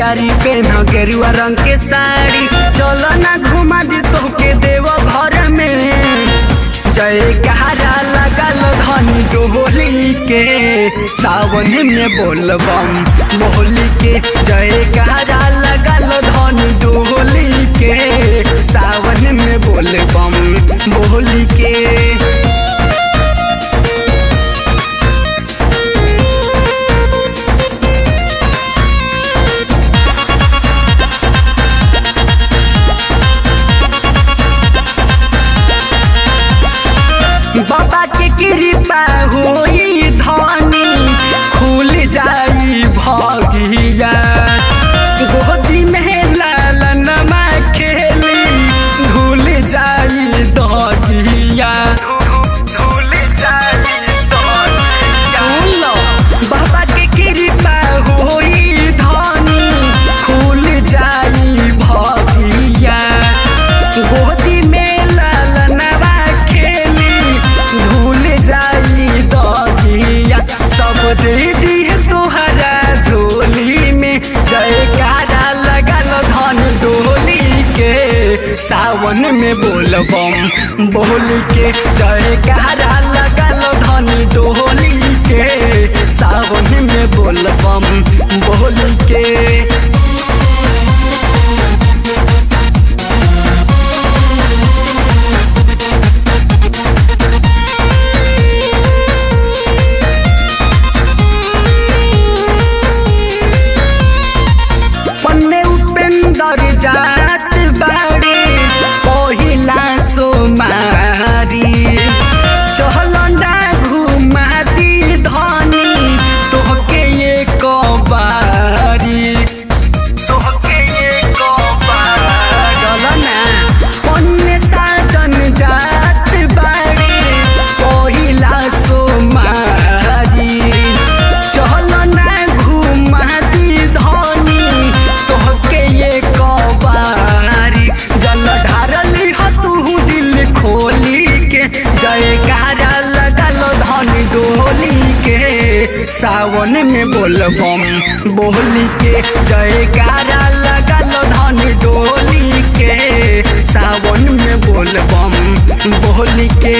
पियारी PAN गेरुआ रंग के साड़ी, चलो ना घुमा दी तोहके देव घर में। जय कहारा लगल धनी डोली के, सावन में बोलबम बोली के। जय कहारा लगल धनी डोली के, सावन में बोलबम बोली के। बाबा के कृपा होई धनी, खुल जाई भगिया। गोदी में लालनमा खेली, धुल जाई दगिया। धुल जाई दगिया। बाबा के कृपा होई धनी, खुल जाई भगिया। गोदी में सब दे दी तोहरा झोली में। जयकारा लगल धन डोली के, सावन में बोलबम बोली के। जयकारा लगल धन डोली के, सावन में बोलबम बोली के। जात बाड़ी पहिला सोमारी, चलो ना घुमा दी धनी तोहके एक बारी। तोहके एक बारी चलो ना। पन्ने साजन जात बाड़ी पहिला सोमारी, चलो ना घुमा दी धनी तोहके एक बारी। जल ढारली तू दिल खोली के, जयकारा लगल धन डोली के, सावन में बोलबम बोली के। जयकारा लगल धन डोली के, सावन में बोलबम बोली के।